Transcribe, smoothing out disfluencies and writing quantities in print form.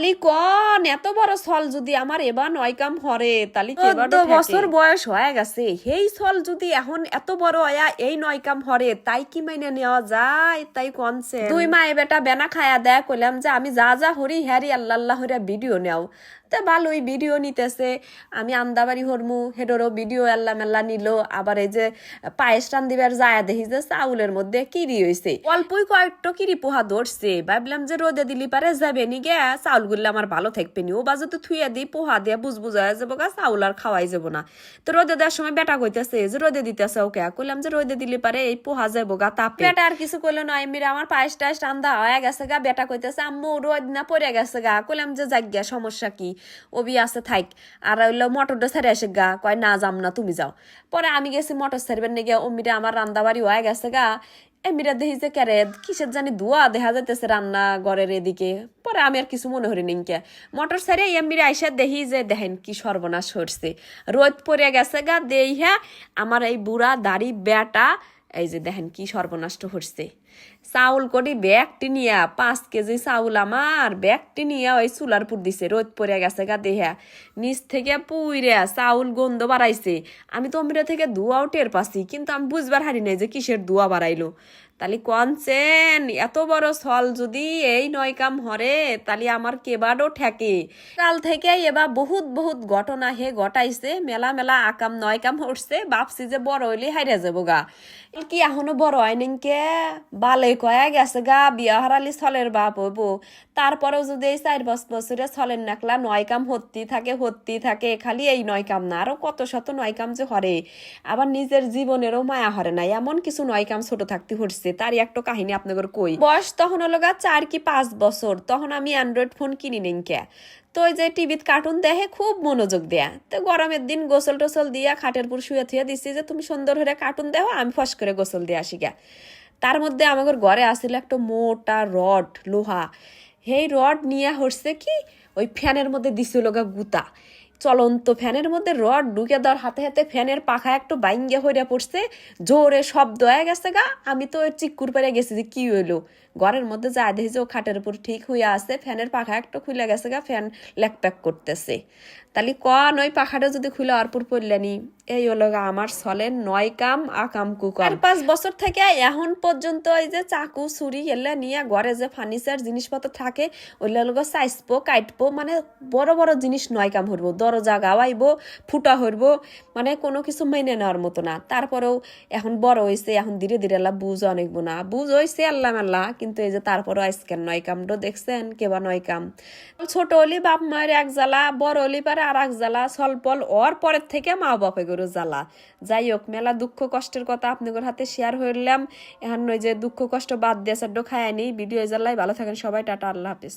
তালি কন এত বড় ছল যদি আমার এবার নয় কাম হরে তালি 14 বছর বয়স হয়ে গেছে সেই ছল যদি এখন এত বড় হয়া এই নয় কাম হরে তাই কি মাইনে নেওয়া যায় তাই কনছে দুই মায়ে বেটা বেনা খায়া দেয় কইলাম যে আমি যা যা হরি হ্যারি আল্লাহ আল্লাহ হরিয়া ভিডিও নেও তা ভালোই ভিডিও নিতেছে আমি আন্দাবাড়ি হরমু হেডরও ভিডিও আল্লাহ মেল্লা নিল আবার এই যে পায়েস রান্দিবার যায় দেখি যে চাউলের মধ্যে কিরি হয়েছে অল্পই কয়েকটা কিরি পোহা ধরছে ভাবলাম যে রোদে দিলি পারে যাবে নি গে চাউল গুলো আমার ভালো থাকবে নি ও বাজতে থুইয়া দিই পোহা দিয়া বুঝবুঝা যাবো গা চাউল আর খাওয়াই যাবো না তো রোদে দেওয়ার সময় বেটা কইতেছে যে রোদে দিতেছে ওকে কইলাম যে রোদে দিলি পারে এই পোহা যাবো গা তাপে বেটা আর কিছু কইলো না এমনি আমার পায়েস টায়েস রান্দা হয়ে গেছে গা বেটা কইতেছে আম্মু রোদ না পড়ে গেছে গা কইলাম যে যাক গিয়া সমস্যা কি ওবি আছে থাইক আর হইলো মটরটা ছেড়ে আসে গা কয় না যাম না তুমি যাও পরে আমি গেছি মটর ছাড়বেন নিয়ে অমিরে আমার রান্দা বাড়ি হয়ে গেছে গা এমিরা দেখি যে ক্যারে কিসের জানি ধোয়া দেখা যাইতেছে রান্না ঘরের এদিকে পরে আমি আর কিছু মনে হরি নিকে মটর ছেড়ে এমিরা আইসা দেখি যে দেখেন কি সর্বনাশ হচ্ছে রোদ পড়ে গেছে গা দেই হ্যাঁ আমার এই বুড়া দাড়ি বেটা এই যে দেখেন কি সর্বনাষ্ট হচ্ছে চাউল করি ব্যাগটি নিয়া 5 কেজি চাউল আমার ব্যাগটি নিয়া ওই চুলার পুর দিছে রোদ পড়ে গেছে গা দেহা নিচ থেকে পুইরা চাউল গন্ধ বাড়াইছে আমি তো অমিরা থেকে ধোঁয়াও টের পাচ্ছি কিন্তু আমি বুঝবার হারি নাই যে কিসের ধোঁয়া বাড়াইলো তালি কনছেন এত বড় ছল যদি এই নয় কাম হরে তালি আমার কেবাডও ঠেকে কাল থেকে এবার বহুত বহুত ঘটনা হে ঘটাইছে মেলা মেলা আকাম নয় কাম হচ্ছে ভাবছি যে বড় হইলে হাইরা যাবো গা কি এখনো বড় হয় নিকে বালে কয়া গেছে গা বিয়া হারালি ছলের বাপ হইব তারপরেও যদি এই 4-5 বছরে ছলের নাকলা নয় কাম হত্তি থাকে খালি এই নয় কাম না আরো কত শত নয় কাম যে হরে আবার নিজের জীবনেরও মায়া হরে নাই এমন কিছু নয় কাম ছোট থাকতে হচ্ছে তারই একটা কাহিনী আপনাদের কই বয়স তখন হলো গা 4 কি 5 বছর তখন আমি অ্যান্ড্রয়েড ফোন কিনি নিকে তো ওই যে টিভিত কার্টুন দেখে খুব মনোযোগ দেয়া তো গরমের দিন গোসল টোসল দিয়া খাটের পুর শুয়ে থুয়ে দিছি যে তুমি সুন্দর হয়ে কার্টুন দেখো আমি ফস করে গোসল দিয়ে আসি গা তার মধ্যে আমাদের ঘরে আসছিল একটা মোটা রড লোহা সেই রড নিয়ে হচ্ছে কি ওই ফ্যানের মধ্যে দিছিল গা গুতা চলন্ত ফ্যানের মধ্যে রড ঢুকে দেওয়ার হাতে হাতে ফ্যানের পাখা একটু বাইঙ্গে হইয়া পড়ছে জোরে শব্দ হয়ে গেছে গা আমি তো চিক্কুর পেরে গেছি যে কি হইলো ঘরের মধ্যে যা দেখি যে ও খাটের উপর ঠিক হইয়া আছে ফ্যানের পাখা একটু খুলে গেছে গা ফ্যান লেকপ্যাক করতেছে তাহলে কন ওই পাখাটা যদি খুলে অরপুর পড়লেনি এই হলো গা আমার ছলের নয় কাম আকাম কুকাম 5 বছর থেকে এখন পর্যন্ত এই যে চাকু ছুরি এলে নিয়ে ঘরে যে ফার্নিচার জিনিসপত্র থাকে ওইগুলো লোক চাইসবো কাটবো মানে বড় বড় জিনিস নয় কাম হইব দরজা গাওয়াইবো ফুটা হইব মানে কোনো কিছু মেনে নেওয়ার মতো না তারপরেও এখন বড় হয়েছে এখন ধীরে ধীরে আল্লাহ বুঝ অনেকবো না বুঝ হয়েছে আল্লাহ আল্লাহ কিন্তু এই যে তারপরও আজকের নয় কামটা দেখছেন কেবা নয় কাম ছোট হলি বাপ মায়ের এক জ্বালা বড় হলি পারে আর এক জ্বালা সলপল ওর পরের থেকে মা বাপে গরু জ্বালা যাই হোক মেলা দুঃখ কষ্টের কথা আপনাদের হাতে শেয়ার হইলাম এখন ওই যে দুঃখ কষ্ট বাদ দিয়ে সাড্ড খায়নি ভিডিও জ্বালাই ভালো থাকেন সবাই টাটা আল্লাহ হাফিজ।